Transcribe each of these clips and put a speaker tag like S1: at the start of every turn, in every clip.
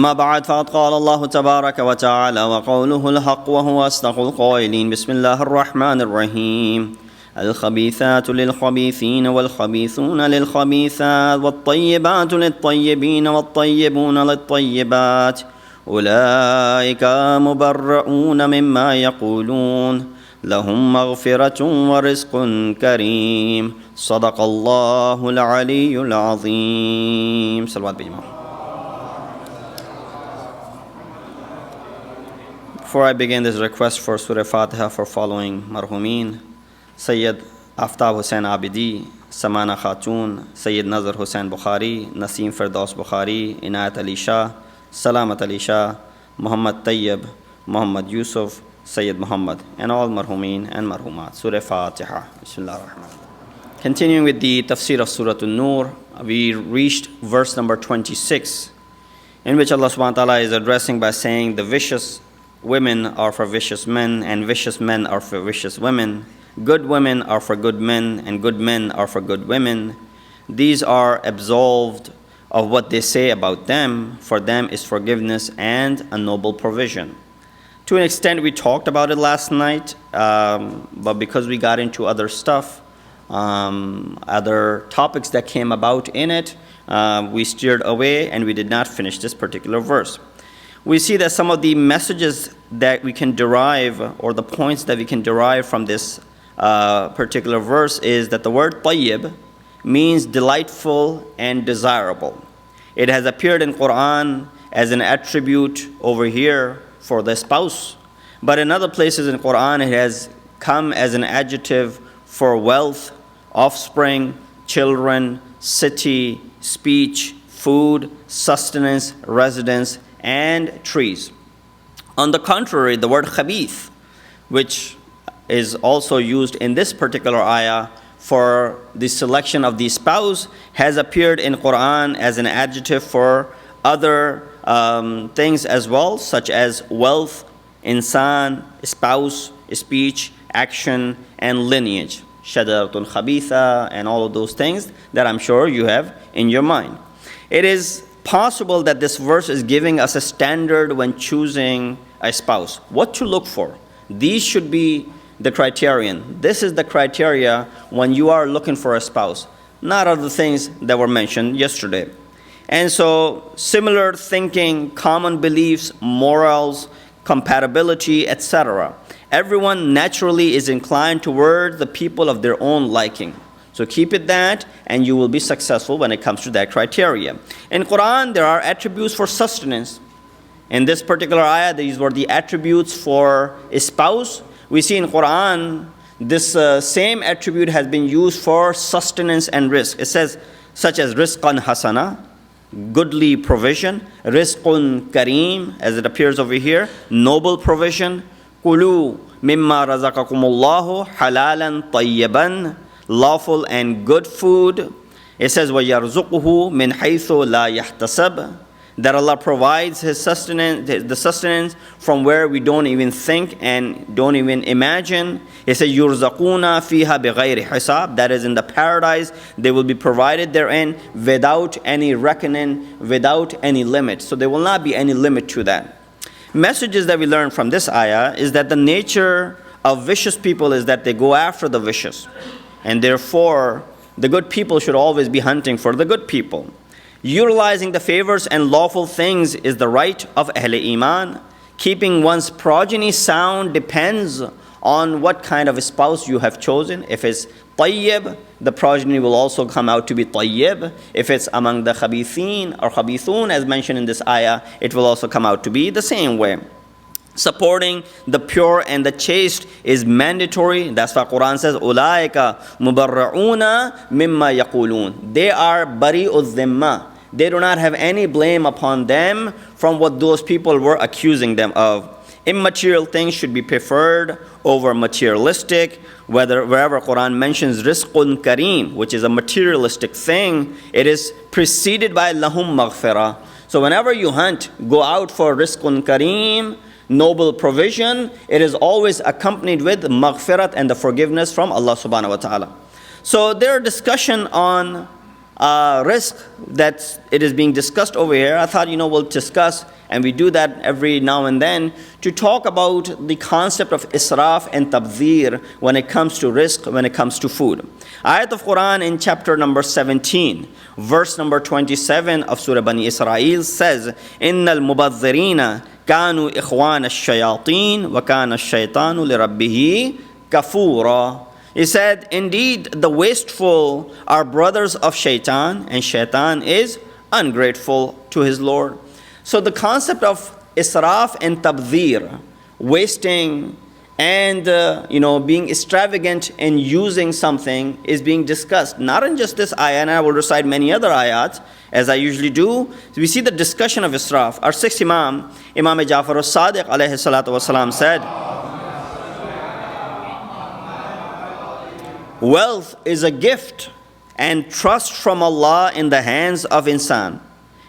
S1: أما بعد فقد قال الله تبارك وتعالى وقوله الحق وهو أصدق القائلين بسم الله الرحمن الرحيم الخبيثات للخبيثين والخبيثون للخبيثات والطيبات للطيبين والطيبون للطيبات أولئك مبرؤون مما يقولون لهم مغفرة ورزق كريم صدق الله العلي العظيم. صلوات بجماعة. Before I begin, this request for Surah Fatiha for following Marhumin: Sayyid Aftab Hussain Abidi, Samana Khatun, Sayyid Nazar Hussain Bukhari, Naseem Firdaus Bukhari, Inayat Ali Shah, Salamat Ali Shah, Muhammad Tayyib, Muhammad Yusuf, Sayyid Muhammad, and all Marhumin and Marhumat. Surah Fatiha. Bismillah ar-Rahman. Continuing with the tafsir of Surah Al-Noor, we reached verse number 26, in which Allah subhanahu wa ta'ala is addressing by saying the vicious women are for vicious men, and vicious men are for vicious women. Good women are for good men, and good men are for good women. These are absolved of what they say about them. For them is forgiveness and a noble provision. To an extent, we talked about it last night, but because we got into other stuff, other topics that came about in it, we steered away and we did not finish this particular verse. We see that some of the messages that we can derive, or the points that we can derive from this particular verse, is that the word tayyib means delightful and desirable. It has appeared in Quran as an attribute over here for the spouse, but in other places in Quran it has come as an adjective for wealth, offspring, children, city, speech, food, sustenance, residence, and trees. On the contrary, the word khabith, which is also used in this particular ayah for the selection of the spouse, has appeared in Quran as an adjective for other things as well, such as wealth, insan, spouse, speech, action, and lineage. Shajaratul khabitha, and all of those things that I'm sure you have in your mind. It is possible that this verse is giving us a standard when choosing a spouse. What to look for. These should be the criterion. This is the criteria when you are looking for a spouse, not other things that were mentioned yesterday. And so similar thinking, common beliefs, morals, compatibility, etc. Everyone naturally is inclined toward the people of their own liking. So keep it that, and you will be successful when it comes to that criteria. In Quran, there are attributes for sustenance. In this particular ayah, these were the attributes for a spouse. We see in Quran, this same attribute has been used for sustenance and risk. It says, such as rizqan hasana, goodly provision, rizqun kareem, as it appears over here, noble provision, kulu mimma razaqakumullahu halalan tayyiban, lawful and good food. It says وَيَرْزُقُهُ مِنْ حَيْثُ لَا يَحْتَسَبْ, that Allah provides His sustenance, the sustenance from where we don't even think and don't even imagine. It says يُرْزَقُونَ فِيهَا بِغَيْرِ حِسَابٍ, that is in the paradise they will be provided therein without any reckoning, without any limit. So there will not be any limit to that. Messages that we learn from this ayah is that the nature of vicious people is that they go after the vicious. And therefore, the good people should always be hunting for the good people. Utilizing the favors and lawful things is the right of Ahl Iman. Keeping one's progeny sound depends on what kind of a spouse you have chosen. If it's tayyib, the progeny will also come out to be tayyib. If it's among the khabithin or khabithun, as mentioned in this ayah, it will also come out to be the same way. Supporting the pure and the chaste is mandatory. That's why Quran says, "Ulaika mubarra'una mimma yaqulun." They are bari'uz dhimma. They do not have any blame upon them from what those people were accusing them of. Immaterial things should be preferred over materialistic. Wherever Quran mentions rizqun kareem, which is a materialistic thing, it is preceded by lahum maghfirah. So whenever you hunt, go out for rizqun kareem, noble provision, it is always accompanied with maghfirat and the forgiveness from Allah subhanahu wa ta'ala. So there are discussion on risk that it is being discussed over here, I thought, we'll discuss, and we do that every now and then, to talk about the concept of israf and tabdhir when it comes to risk, when it comes to food. Ayat of Quran in chapter number 17, verse number 27 of Surah Bani Israel says, إِنَّ الْمُبَذِّرِينَ كَانُوا إِخْوَانَ الشَّيَاطِينَ وَكَانَ الشَّيْطَانُ لِرَبِّهِ كَفُورًا. He said, indeed, the wasteful are brothers of shaitan, and shaitan is ungrateful to his Lord. So the concept of israf and tabdhir, wasting and being extravagant in using something, is being discussed. Not in just this ayah, and I will recite many other ayats, as I usually do. We see the discussion of israf. Our sixth Imam, Imam Ja'far al-Sadiq alayhi salatu wasalam, said, wealth is a gift and trust from Allah in the hands of insan,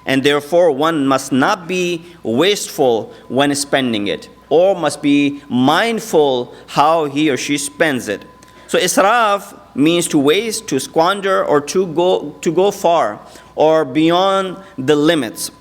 S1: and therefore one must not be wasteful when spending it, or must be mindful how he or she spends it. So israf means to waste, to squander, or to go far or beyond the limits.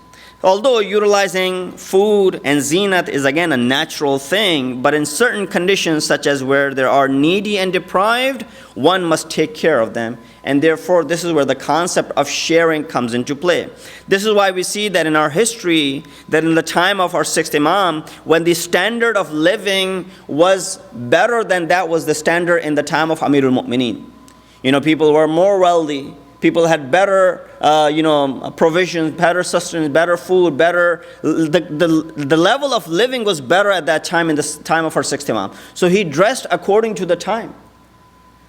S1: Although utilizing food and zinat is again a natural thing, but in certain conditions, such as where there are needy and deprived, one must take care of them. And therefore, this is where the concept of sharing comes into play. This is why we see that in our history, that in the time of our sixth Imam, when the standard of living was better than that was the standard in the time of Amirul Mu'mineen. People were more wealthy. People had better, provisions, better sustenance, better food, better. The level of living was better at that time, in the time of our sixth Imam. So he dressed according to the time.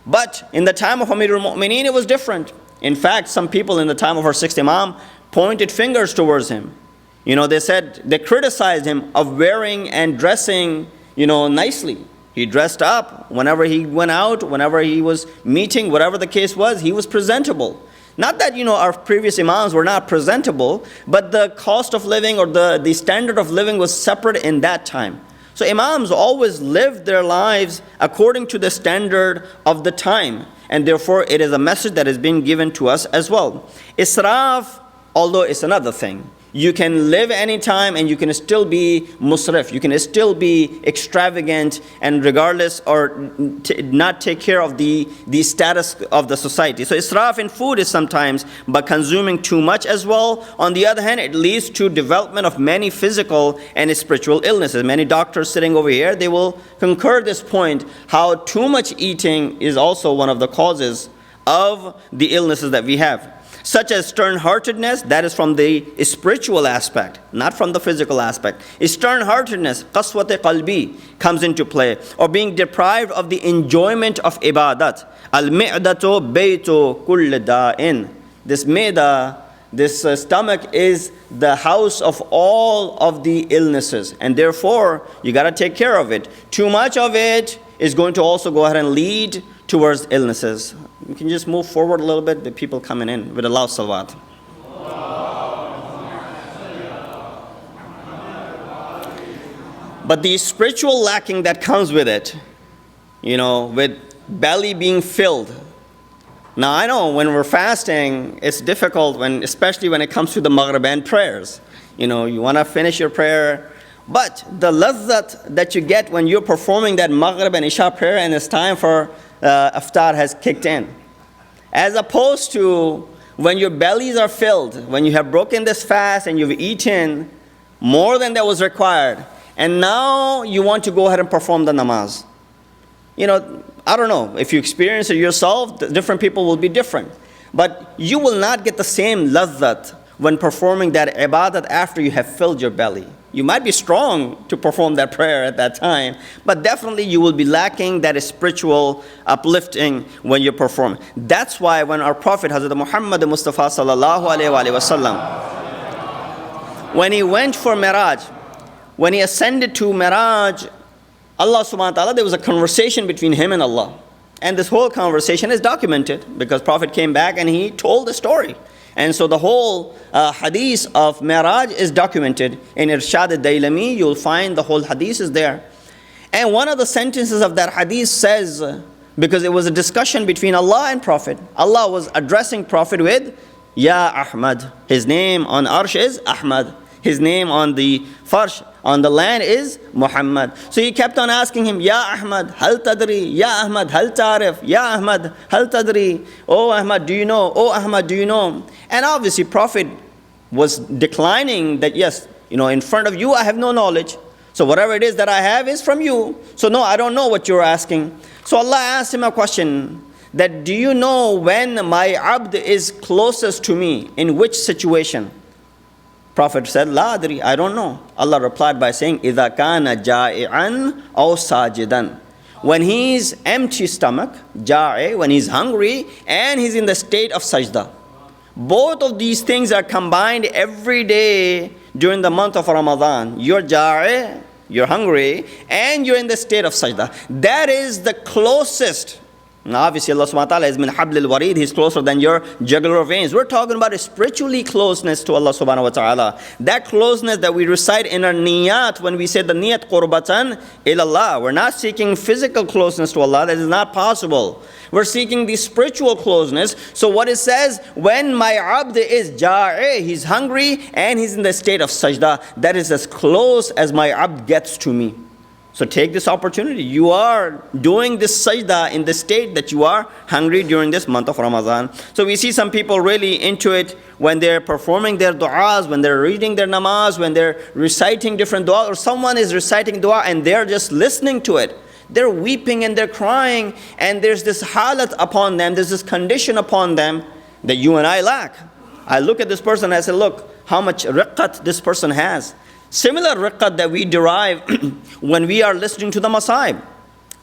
S1: But in the time of Amirul Mu'mineen, it was different. In fact, some people in the time of our sixth Imam pointed fingers towards him. They criticized him of wearing and dressing, nicely. He dressed up whenever he went out, whenever he was meeting, whatever the case was, he was presentable. Not that, our previous Imams were not presentable, but the cost of living or the standard of living was separate in that time. So Imams always lived their lives according to the standard of the time. And therefore, it is a message that is being given to us as well. Israf, although it's another thing. You can live anytime and you can still be musrif. You can still be extravagant and regardless or not take care of the status of the society. So israf in food is sometimes but consuming too much as well. On the other hand, it leads to development of many physical and spiritual illnesses. Many doctors sitting over here, they will concur this point, how too much eating is also one of the causes of the illnesses that we have. Such as stern-heartedness, that is from the spiritual aspect, not from the physical aspect. Stern-heartedness, qaswat qalbi, comes into play, or being deprived of the enjoyment of ibadat. Al-mi'datu baytu kull da'in. This mi'dah, this stomach is the house of all of the illnesses, and therefore you got to take care of it. Too much of it is going to also go ahead and lead towards illnesses. We can just move forward a little bit, the people coming in with a loud salawat. But the spiritual lacking that comes with it, with belly being filled. Now I know when we're fasting, it's difficult, especially when it comes to the Maghrib prayers. You want to finish your prayer, but the lazzat that you get when you're performing that Maghrib and Isha prayer and it's time for iftar has kicked in. As opposed to when your bellies are filled, when you have broken this fast and you've eaten more than that was required, and now you want to go ahead and perform the namaz. I don't know, if you experience it yourself, different people will be different. But you will not get the same lazzat when performing that ibadat after you have filled your belly. You might be strong to perform that prayer at that time, but definitely you will be lacking that spiritual uplifting when you perform. That's why when our Prophet Hazrat Muhammad Mustafa sallallahu alaihi wasallam, when he went for Miraj, when he ascended to Miraj, Allah subhanahu wa ta'ala, there was a conversation between him and Allah. And this whole conversation is documented because Prophet came back and he told the story. And so the whole hadith of Mi'raj is documented. In Irshad al-Dailami, you'll find the whole hadith is there. And one of the sentences of that hadith says, Because it was a discussion between Allah and Prophet. Allah was addressing Prophet with, Ya Ahmad. His name on Arsh is Ahmad. His name on the Farsh, on the land is Muhammad. So he kept on asking him, Ya Ahmad, hal tadri? Ya Ahmad, hal tarif? Ya Ahmad, hal tadri? Oh Ahmad, do you know? Oh Ahmad, do you know? And obviously Prophet was declining that, yes, in front of you I have no knowledge. So whatever it is that I have is from you. So no, I don't know what you're asking. So Allah asked him a question, that do you know when my abd is closest to me? In which situation? Prophet said, La adri, I don't know. Allah replied by saying, إِذَا كَانَ جَائِعًا أَوْ سَاجِدًا. When he's empty stomach, ja'i, when he's hungry, and he's in the state of sajda. Both of these things are combined every day during the month of Ramadan. You're ja'i, you're hungry, and you're in the state of sajda. That is the closest. Now obviously Allah subhanahu wa ta'ala is min hablil warid, He's closer than your jugular veins. We're talking about a spiritually closeness to Allah subhanahu wa ta'ala. That closeness that we recite in our niyat when we say the niyat qurbatan ilallah. We're not seeking physical closeness to Allah. That is not possible. We're seeking the spiritual closeness. So what it says, when my abd is ja'i, he's hungry and he's in the state of sajda, that is as close as my abd gets to me. So take this opportunity. You are doing this sajda in the state that you are hungry during this month of Ramadan. So we see some people really into it when they're performing their du'as, when they're reading their namaz, when they're reciting different du'as, or someone is reciting du'a and they're just listening to it. They're weeping and they're crying, and there's this halat upon them, there's this condition upon them that you and I lack. I look at this person and I say, look, how much riqqat this person has. Similar riqqat that we derive when we are listening to the masaib.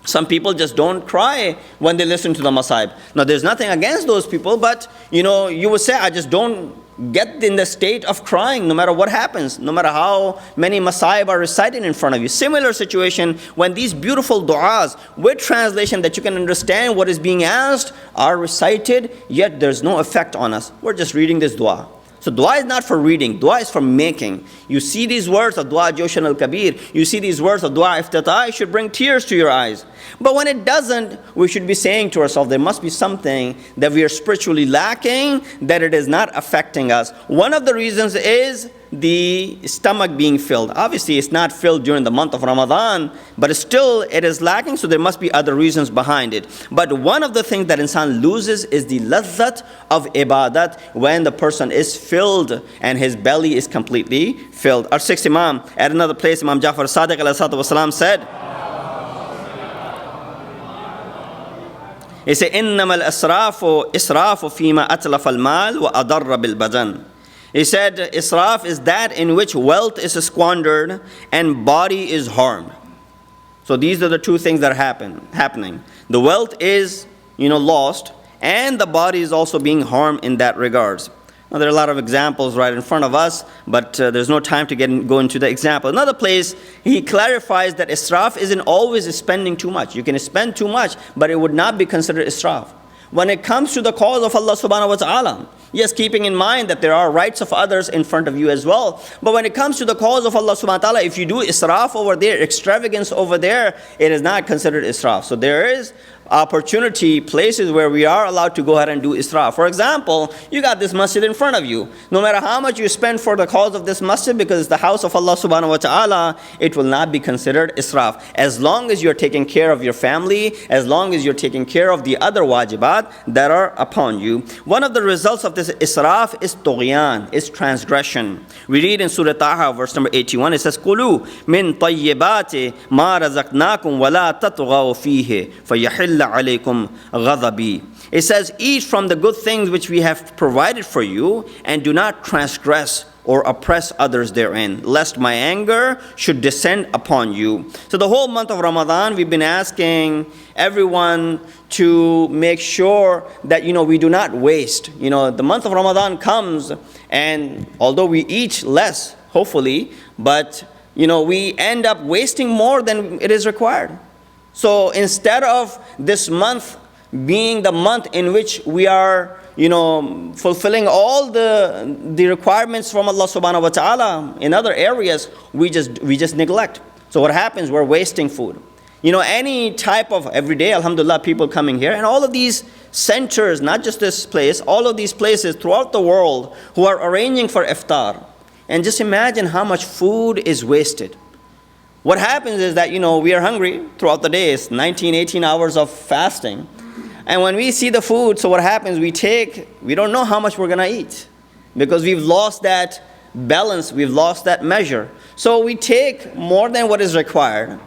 S1: Some people just don't cry when they listen to the masaib. Now there's nothing against those people, but you would say, I just don't get in the state of crying no matter what happens, no matter how many masaib are recited in front of you. Similar situation when these beautiful du'as with translation that you can understand what is being asked are recited, yet there's no effect on us. We're just reading this du'a. So dua is not for reading, dua is for making. You see these words of dua Joshan al-Kabir, you see these words of dua iftitah, it should bring tears to your eyes. But when it doesn't, we should be saying to ourselves, there must be something that we are spiritually lacking, that it is not affecting us. One of the reasons is the stomach being filled. Obviously, it's not filled during the month of Ramadan, but still it is lacking, so there must be other reasons behind it. But one of the things that insan loses is the ladhat of ibadat when the person is filled and his belly is completely filled. Our sixth Imam, at another place, Imam Jafar Sadiq alayhi salatu wasalam said, he said, إِنَّمَا الْإِسْرَافُ إِسْرَافُ فِيمَا أَتْلَفَ الْمَالِ وَأَضَرَّ بِالْبَدَنِ. He said, israf is that in which wealth is squandered and body is harmed. So these are the two things that are happening. The wealth is, lost, and the body is also being harmed in that regards. Now there are a lot of examples right in front of us, but there's no time to go into the example. Another place, he clarifies that israf isn't always spending too much. You can spend too much, but it would not be considered israf. When it comes to the cause of Allah subhanahu wa ta'ala, yes, keeping in mind that there are rights of others in front of you as well. But when it comes to the cause of Allah subhanahu wa ta'ala, if you do israf over there, extravagance over there, it is not considered israf. So there is opportunity, places where we are allowed to go ahead and do israf. For example, you got this masjid in front of you. No matter how much you spend for the cause of this masjid, because it's the house of Allah subhanahu wa ta'ala, it will not be considered israf. As long as you're taking care of your family, as long as you're taking care of the other wajibat that are upon you. One of the results of this israf is tughyan, is transgression. We read in Surah Taha, verse number 81, it says, "Kulu min tayyibati ma razaqnakum wa la tatghaw fihi fayahilla alaykum ghadabi." It says, eat from the good things which we have provided for you, and do not transgress or oppress others therein, lest my anger should descend upon you. So the whole month of Ramadan, we've been asking everyone to make sure that we do not waste. The month of Ramadan comes, and although we eat less, hopefully, but we end up wasting more than it is required. So instead of this month being the month in which we are fulfilling all the requirements from Allah subhanahu wa ta'ala in other areas, we just neglect. So what happens? We're wasting food. Any type of, every day, alhamdulillah, people coming here, and all of these centers, not just this place, all of these places throughout the world who are arranging for iftar. And just imagine how much food is wasted. What happens is that, we are hungry throughout the day. It's 19, 18 hours of fasting. And when we see the food, so what happens, we don't know how much we're going to eat. Because we've lost that balance, we've lost that measure. So we take more than what is required.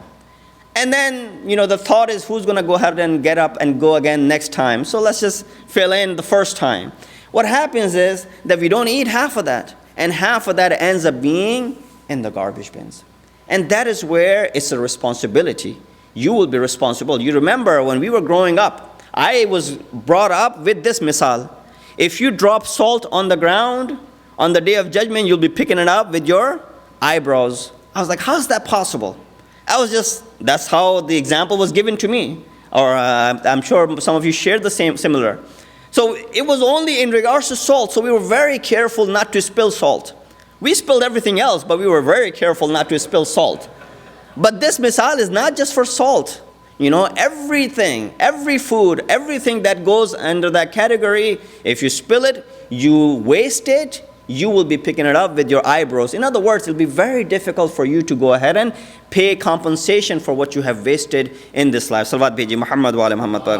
S1: And then, the thought is, who's going to go ahead and get up and go again next time? So let's just fill in the first time. What happens is that we don't eat half of that. And half of that ends up being in the garbage bins. And that is where it's a responsibility. You will be responsible. You remember when we were growing up, I was brought up with this misal. If you drop salt on the ground, on the day of judgment, you'll be picking it up with your eyebrows. I was like, how is that possible? That's how the example was given to me. Or I'm sure some of you shared the same, similar. So it was only in regards to salt. So we were very careful not to spill salt. We spilled everything else, but we were very careful not to spill salt. But this misal is not just for salt. Everything, every food, everything that goes under that category, if you spill it, you waste it, you will be picking it up with your eyebrows. In other words, it'll be very difficult for you to go ahead and pay compensation for what you have wasted in this life. Salawat bheji Muhammad wa ala Muhammad par.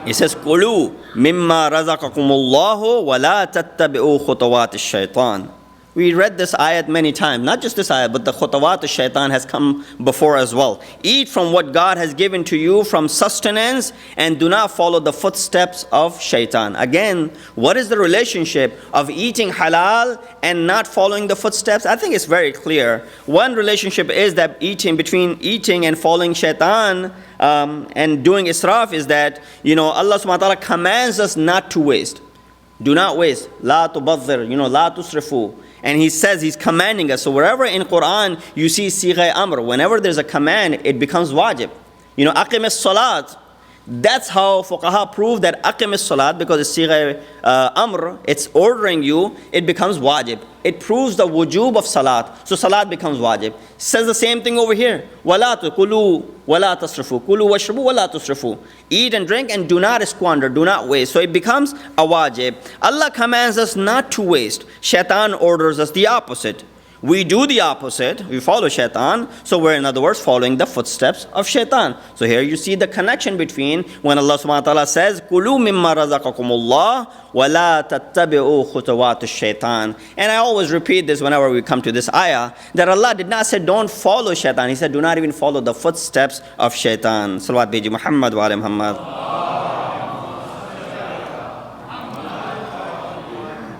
S1: He says, "Kulu mimma razaqakumullahu wa la tattabi'u khutawat ash-shaytan." We read this ayat many times. Not just this ayat, but the khutawat ash-shaytan has come before as well. Eat from what God has given to you from sustenance and do not follow the footsteps of shaitan. Again, what is the relationship of eating halal and not following the footsteps? I think it's very clear. One relationship is that between eating and following shaitan and doing israf is that, Allah subhanahu wa ta'ala commands us not to waste. Do not waste. La tubazzir, la tusrifu. And he says, he's commanding us. So wherever in Quran you see sigha amr, whenever there's a command, it becomes wajib. Aqim as-salat. That's how fuqaha prove that aqim as-salat, because it's sigha amr, it's ordering you, it becomes wajib. It proves the wujub of salat. So salat becomes wajib. Says the same thing over here. Wala kulu wala tasrifu. Kulu washrabu wala tusrifu. Eat and drink and do not squander, do not waste. So it becomes a wajib. Allah commands us not to waste. Shaitan orders us the opposite. We do the opposite, we follow shaitan, so we're in other words following the footsteps of shaitan. So here you see the connection between when Allah subhanahu wa ta'ala says, Kulu mimma razaqakumullah wa la tattabi'u khutawat ash-shaitan. And I always repeat this whenever we come to this ayah, that Allah did not say don't follow shaitan, He said do not even follow the footsteps of shaitan. Salawat biji Muhammad wa ala Muhammad.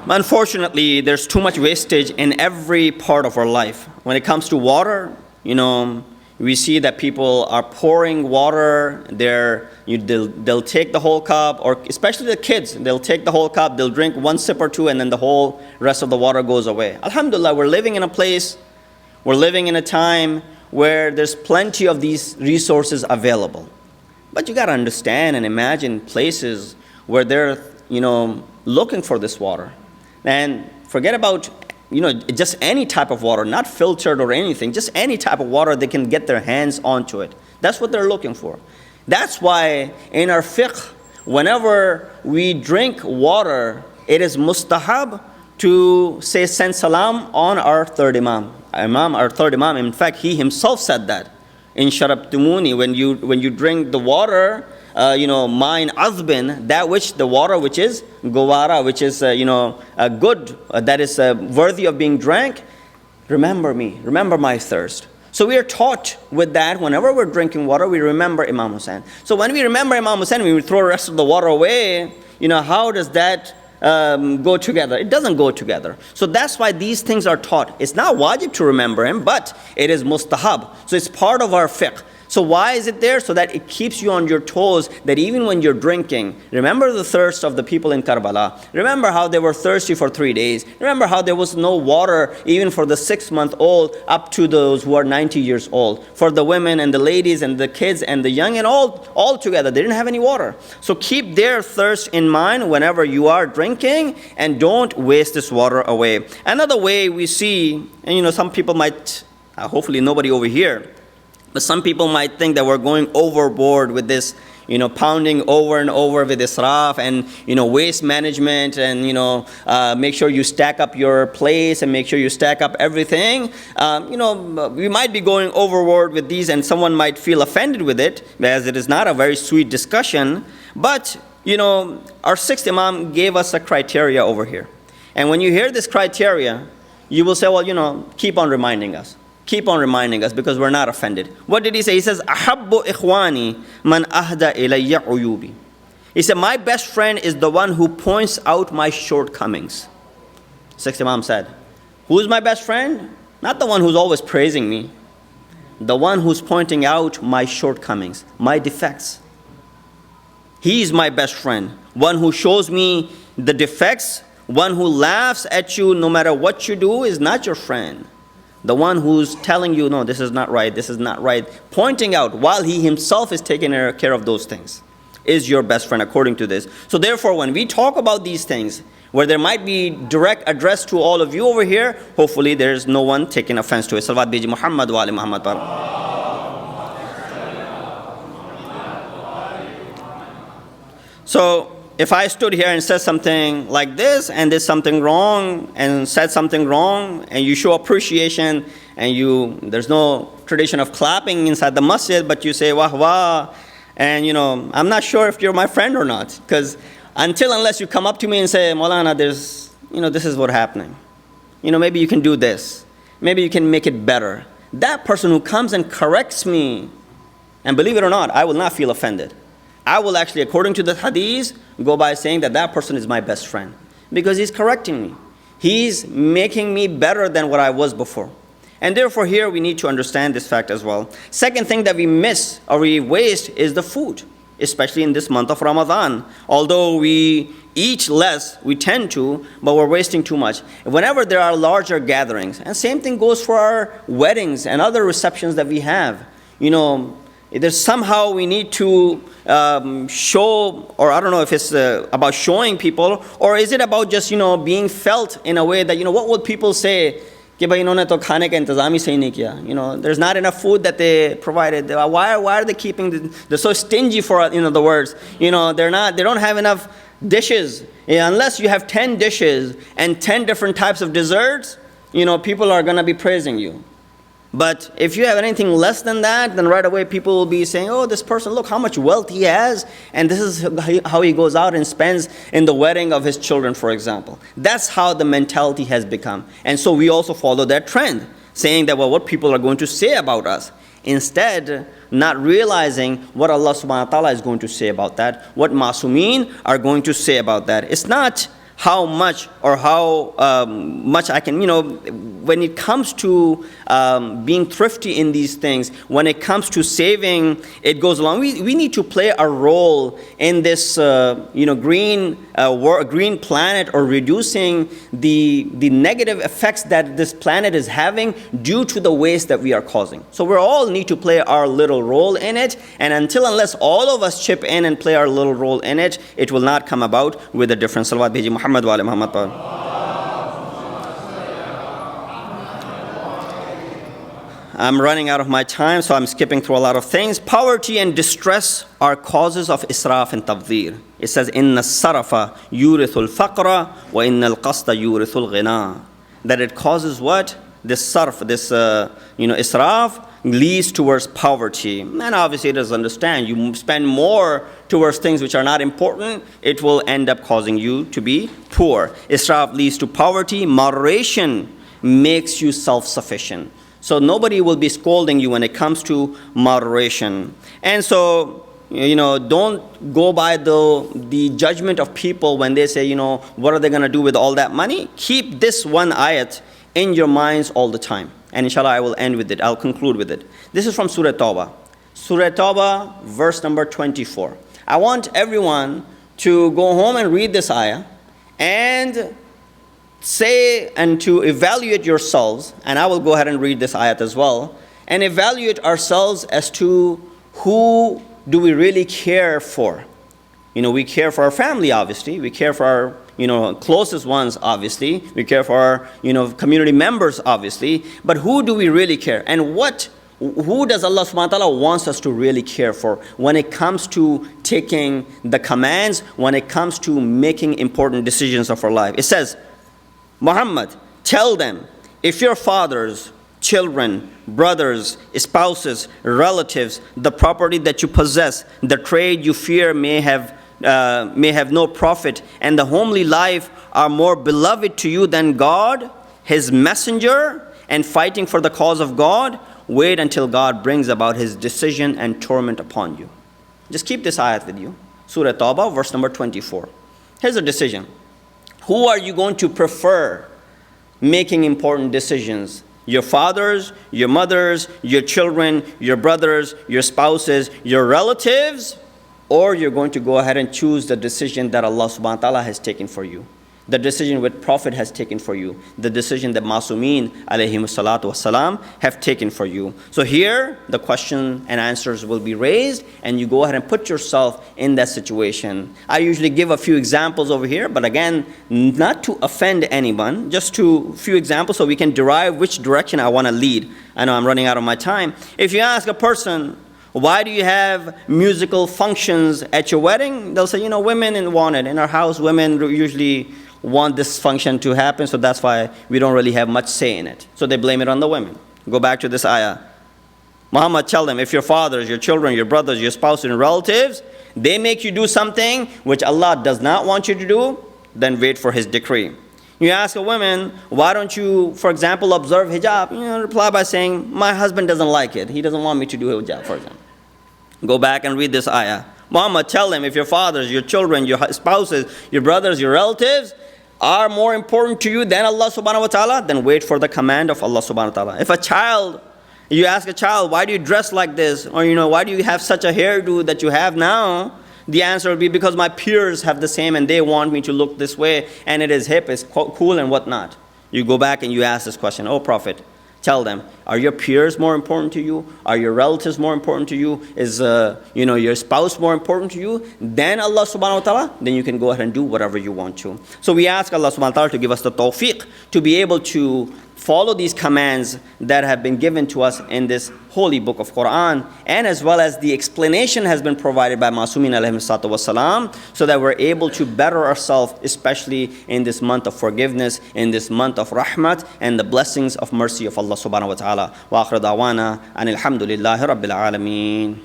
S1: Unfortunately, there's too much wastage in every part of our life. When it comes to water, we see that people are pouring water. They'll take the whole cup, or especially the kids, they'll take the whole cup, they'll drink one sip or two, and then the whole rest of the water goes away. Alhamdulillah, we're living in a place, we're living in a time where there's plenty of these resources available. But you got to understand and imagine places where they're, looking for this water. And forget about, just any type of water, not filtered or anything, just any type of water, they can get their hands onto it. That's what they're looking for. That's why in our fiqh, whenever we drink water, it is mustahab to say send salam on our third imam. Our third imam, in fact, he himself said that. In sharabtumuni, when you drink the water, mine azbin, the water which is gowara, which is good, that is worthy of being drank, remember me, remember my thirst. So we are taught with that, whenever we're drinking water, we remember Imam Hussain. So when we remember Imam Hussain, we throw the rest of the water away, how does that go together? It doesn't go together. So that's why these things are taught. It's not wajib to remember him, but it is mustahab. So it's part of our fiqh. So why is it there? So that it keeps you on your toes, that even when you're drinking, remember the thirst of the people in Karbala. Remember how they were thirsty for 3 days. Remember how there was no water even for the 6-month-old up to those who are 90 years old. For the women and the ladies and the kids and the young and all together, they didn't have any water. So keep their thirst in mind whenever you are drinking, and don't waste this water away. Another way we see, and some people might, hopefully nobody over here, but some people might think that we're going overboard with this, pounding over and over with israf and, waste management and, make sure you stack up your place and make sure you stack up everything. We might be going overboard with these, and someone might feel offended with it, as it is not a very sweet discussion. But, our sixth Imam gave us a criteria over here. And when you hear this criteria, you will say, well, keep on reminding us. Keep on reminding us, because we're not offended. What did he say? He says, أَحَبُّ إِخْوَانِي مَنْ أَهْدَى إِلَيَّ عُيُوبِ. He said, my best friend is the one who points out my shortcomings. Sixth Imam said, who's my best friend? Not the one who's always praising me. The one who's pointing out my shortcomings, my defects. He's my best friend. One who shows me the defects, one who laughs at you no matter what you do is not your friend. The one who's telling you, no, this is not right, this is not right, pointing out while he himself is taking care of those things, is your best friend according to this. So therefore, when we talk about these things, where there might be direct address to all of you over here, hopefully there's no one taking offense to it. Salawat biji Muhammad wa ali Muhammad. So if I stood here and said something like this and did something wrong and said something wrong, and you show appreciation, and there's no tradition of clapping inside the masjid, but you say wah wah, and I'm not sure if you're my friend or not, because unless you come up to me and say, Moulana, this is what's happening. Maybe you can do this. Maybe you can make it better. That person who comes and corrects me, and believe it or not, I will not feel offended. I will actually, according to the hadith, go by saying that person is my best friend, because he's correcting me. He's making me better than what I was before. And therefore here we need to understand this fact as well. Second thing that we miss or we waste is the food, especially in this month of Ramadan. Although we eat less, we tend to, but we're wasting too much. Whenever there are larger gatherings, and same thing goes for our weddings and other receptions that we have, there's somehow we need to show, or I don't know if it's about showing people, or is it about just, being felt in a way that, what would people say? Ki bhai inhone to khane ka intizam hi sahi nahi kiya. There's not enough food that they provided. Why are they keeping, they're so stingy for, the words. They don't have enough dishes. Unless you have 10 dishes and 10 different types of desserts, people are going to be praising you. But if you have anything less than that, then right away people will be saying, oh, this person, look how much wealth he has, and this is how he goes out and spends in the wedding of his children, for example. That's how the mentality has become. And so we also follow that trend, saying that, well, what people are going to say about us. Instead, not realizing what Allah subhanahu wa ta'ala is going to say about that, what Masumeen are going to say about that. It's not how much or how much I can, when it comes to being thrifty in these things, when it comes to saving, it goes along. We need to play a role in this, green planet, or reducing the negative effects that this planet is having due to the waste that we are causing. So we all need to play our little role in it, and unless all of us chip in and play our little role in it, it will not come about with a difference. Salawat biji Muhammad wa ali Muhammad. I'm running out of my time, so I'm skipping through a lot of things. Poverty and distress are causes of israf and tabdhir. It says, "Inna sarafa yurithul faqra wa inna al-qasda yurithul ghina." That it causes what? This sarf, this israf leads towards poverty. And obviously it does understand, you spend more towards things which are not important, it will end up causing you to be poor. Israf leads to poverty. Moderation makes you self-sufficient. So nobody will be scolding you when it comes to moderation. And so, don't go by the judgment of people when they say, what are they going to do with all that money? Keep this one ayat in your minds all the time. And inshallah, I will end with it. I'll conclude with it. This is from Surah Tawbah. Surah Tawbah, verse number 24. I want everyone to go home and read this ayah and say and to evaluate yourselves, and I will go ahead and read this ayat as well, and evaluate ourselves as to who do we really care for. We care for our family, obviously. We care for our, closest ones, obviously. We care for our, community members, obviously. But who do we really care? And who does Allah subhanahu wa ta'ala wants us to really care for when it comes to taking the commands, when it comes to making important decisions of our life? It says, Muhammad, tell them, if your fathers, children, brothers, spouses, relatives, the property that you possess, the trade you fear may have no profit, and the homely life are more beloved to you than God, His messenger, and fighting for the cause of God, wait until God brings about His decision and torment upon you. Just keep this ayat with you. Surah Tawbah, verse number 24. Here's a decision. Who are you going to prefer making important decisions? Your fathers, your mothers, your children, your brothers, your spouses, your relatives, or you're going to go ahead and choose the decision that Allah subhanahu wa ta'ala has taken for you, the decision which Prophet has taken for you, the decision that Masumeen alayhimu salatu wasalam have taken for you. So here the question and answers will be raised, and you go ahead and put yourself in that situation. I usually give a few examples over here, but again, not to offend anyone, just a few examples so we can derive which direction I want to lead. I know I'm running out of my time. If you ask a person, why do you have musical functions at your wedding? They'll say, women want it. In our house, women usually want this function to happen, so that's why we don't really have much say in it. So they blame it on the women. Go back to this ayah. Muhammad, tell them, if your fathers, your children, your brothers, your spouses, and relatives, they make you do something which Allah does not want you to do, then wait for His decree. You ask a woman, why don't you, for example, observe hijab? Reply by saying, my husband doesn't like it. He doesn't want me to do hijab, for example. Go back and read this ayah. Muhammad, tell them, if your fathers, your children, your spouses, your brothers, your relatives are more important to you than Allah subhanahu wa ta'ala, then wait for the command of Allah subhanahu wa ta'ala. If you ask a child, why do you dress like this? Or, why do you have such a hairdo that you have now? The answer will be, because my peers have the same and they want me to look this way, and it is hip, it's cool and whatnot. You go back and you ask this question, oh Prophet, tell them, are your peers more important to you? Are your relatives more important to you? Is your spouse more important to you than Allah subhanahu wa ta'ala? Then you can go ahead and do whatever you want to. So we ask Allah subhanahu wa ta'ala to give us the tawfiq to be able to follow these commands that have been given to us in this holy book of Quran, and as well as the explanation has been provided by Masumeen alayhi salatu wasalam, so that we're able to better ourselves, especially in this month of forgiveness, in this month of rahmat, and the blessings of mercy of Allah subhanahu wa ta'ala. Wa akhir da'wana anil hamdulillahi rabbil alameen.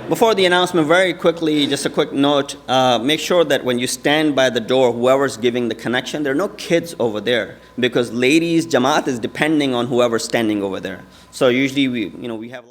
S1: Before the announcement, very quickly, just a quick note, make sure that when you stand by the door, whoever's giving the connection, there are no kids over there, because ladies, Jamaat is depending on whoever's standing over there. So usually we have